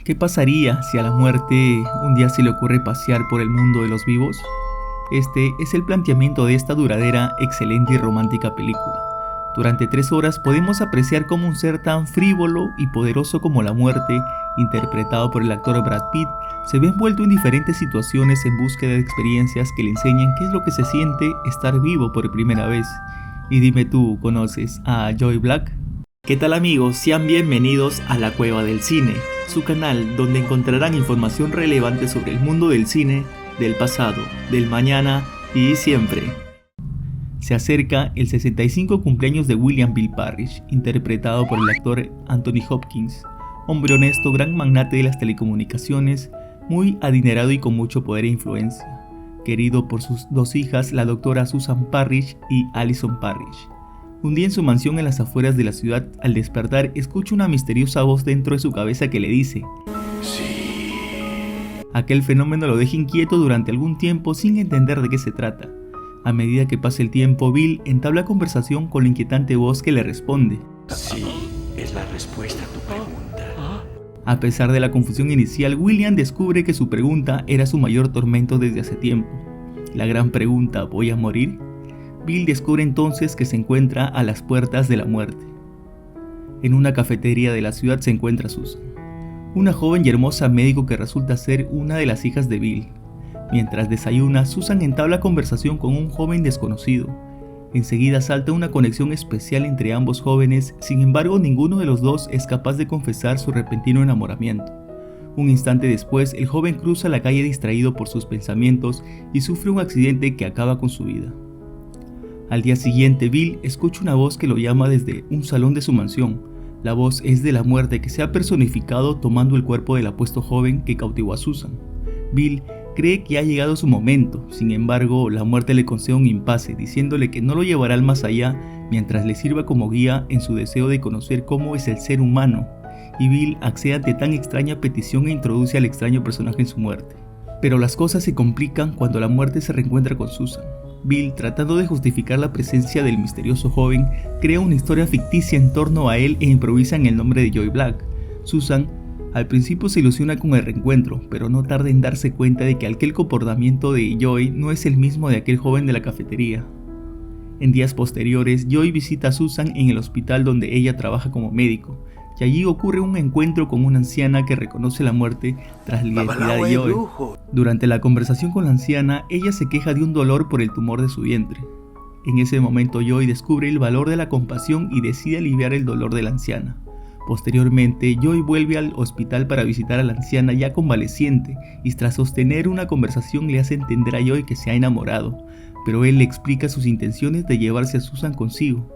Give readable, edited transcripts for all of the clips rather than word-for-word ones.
¿Qué pasaría si a la muerte un día se le ocurre pasear por el mundo de los vivos? Este es el planteamiento de esta duradera, excelente y romántica película. Durante 3 horas podemos apreciar cómo un ser tan frívolo y poderoso como la muerte, interpretado por el actor Brad Pitt, se ve envuelto en diferentes situaciones en búsqueda de experiencias que le enseñan qué es lo que se siente estar vivo por primera vez. Y dime tú, ¿conoces a Joy Black? ¿Qué tal amigos? Sean bienvenidos a La Cueva del Cine, su canal donde encontrarán información relevante sobre el mundo del cine, del pasado, del mañana y siempre. Se acerca el 65 cumpleaños de William Bill Parrish, interpretado por el actor Anthony Hopkins, hombre honesto, gran magnate de las telecomunicaciones, muy adinerado y con mucho poder e influencia, querido por sus 2 hijas, la doctora Susan Parrish y Alison Parrish. Un día en su mansión en las afueras de la ciudad, al despertar, escucha una misteriosa voz dentro de su cabeza que le dice «Sí». Aquel fenómeno lo deja inquieto durante algún tiempo sin entender de qué se trata. A medida que pasa el tiempo, Bill entabla conversación con la inquietante voz que le responde «Sí, es la respuesta a tu pregunta». A pesar de la confusión inicial, William descubre que su pregunta era su mayor tormento desde hace tiempo. La gran pregunta ¿voy a morir? Bill descubre entonces que se encuentra a las puertas de la muerte. En una cafetería de la ciudad se encuentra Susan, una joven y hermosa médico que resulta ser una de las hijas de Bill. Mientras desayuna, Susan entabla conversación con un joven desconocido. Enseguida salta una conexión especial entre ambos jóvenes, sin embargo ninguno de los dos es capaz de confesar su repentino enamoramiento. Un instante después, el joven cruza la calle distraído por sus pensamientos y sufre un accidente que acaba con su vida. Al día siguiente, Bill escucha una voz que lo llama desde un salón de su mansión. La voz es de la muerte que se ha personificado tomando el cuerpo del apuesto joven que cautivó a Susan. Bill cree que ha llegado su momento, sin embargo, la muerte le concede un impasse, diciéndole que no lo llevará al más allá mientras le sirva como guía en su deseo de conocer cómo es el ser humano, y Bill accede ante tan extraña petición e introduce al extraño personaje en su muerte. Pero las cosas se complican cuando la muerte se reencuentra con Susan. Bill, tratando de justificar la presencia del misterioso joven, crea una historia ficticia en torno a él e improvisa en el nombre de Joy Black. Susan al principio se ilusiona con el reencuentro, pero no tarda en darse cuenta de que aquel comportamiento de Joy no es el mismo de aquel joven de la cafetería. En días posteriores, Joy visita a Susan en el hospital donde ella trabaja como médico, y allí ocurre un encuentro con una anciana que reconoce la muerte tras la identidad de Joy. Durante la conversación con la anciana, ella se queja de un dolor por el tumor de su vientre. En ese momento Joy descubre el valor de la compasión y decide aliviar el dolor de la anciana. Posteriormente, Joy vuelve al hospital para visitar a la anciana ya convaleciente y tras sostener una conversación le hace entender a Joy que se ha enamorado, pero él le explica sus intenciones de llevarse a Susan consigo.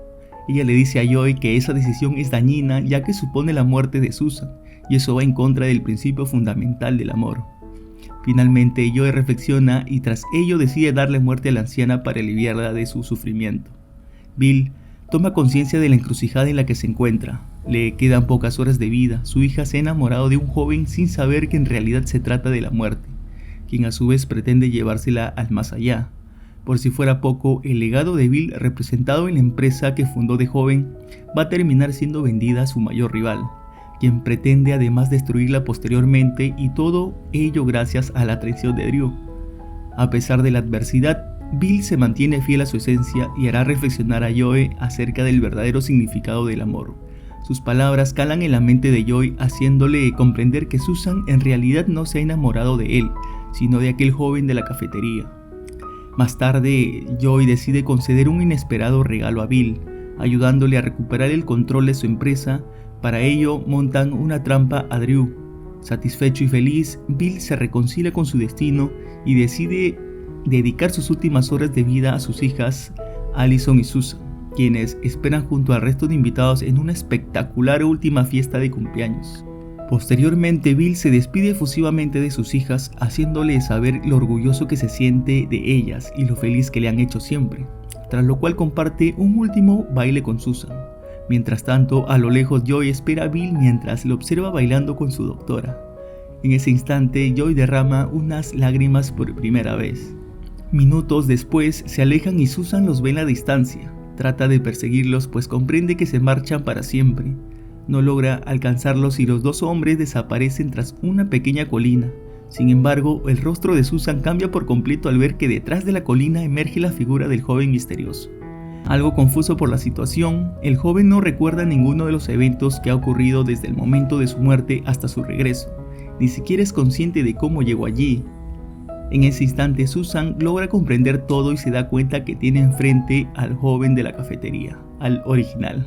Ella le dice a Joy que esa decisión es dañina ya que supone la muerte de Susan, y eso va en contra del principio fundamental del amor. Finalmente, Joy reflexiona y tras ello decide darle muerte a la anciana para aliviarla de su sufrimiento. Bill toma conciencia de la encrucijada en la que se encuentra. Le quedan pocas horas de vida. Su hija se ha enamorado de un joven sin saber que en realidad se trata de la muerte, quien a su vez pretende llevársela al más allá. Por si fuera poco, el legado de Bill, representado en la empresa que fundó de joven, va a terminar siendo vendida a su mayor rival, quien pretende además destruirla posteriormente, y todo ello gracias a la traición de Drew. A pesar de la adversidad, Bill se mantiene fiel a su esencia y hará reflexionar a Joy acerca del verdadero significado del amor. Sus palabras calan en la mente de Joy, haciéndole comprender que Susan en realidad no se ha enamorado de él, sino de aquel joven de la cafetería. Más tarde, Joy decide conceder un inesperado regalo a Bill, ayudándole a recuperar el control de su empresa. Para ello, montan una trampa a Drew. Satisfecho y feliz, Bill se reconcilia con su destino y decide dedicar sus últimas horas de vida a sus hijas, Alison y Susan, quienes esperan junto al resto de invitados en una espectacular última fiesta de cumpleaños. Posteriormente, Bill se despide efusivamente de sus hijas, haciéndole saber lo orgulloso que se siente de ellas y lo feliz que le han hecho siempre, tras lo cual comparte un último baile con Susan. Mientras tanto, a lo lejos Joy espera a Bill mientras lo observa bailando con su doctora. En ese instante, Joy derrama unas lágrimas por primera vez. Minutos después, se alejan y Susan los ve en la distancia. Trata de perseguirlos pues comprende que se marchan para siempre. No logra alcanzarlos y los dos hombres desaparecen tras una pequeña colina. Sin embargo, el rostro de Susan cambia por completo al ver que detrás de la colina emerge la figura del joven misterioso. Algo confuso por la situación, el joven no recuerda ninguno de los eventos que ha ocurrido desde el momento de su muerte hasta su regreso. Ni siquiera es consciente de cómo llegó allí. En ese instante, Susan logra comprender todo y se da cuenta que tiene enfrente al joven de la cafetería, al original.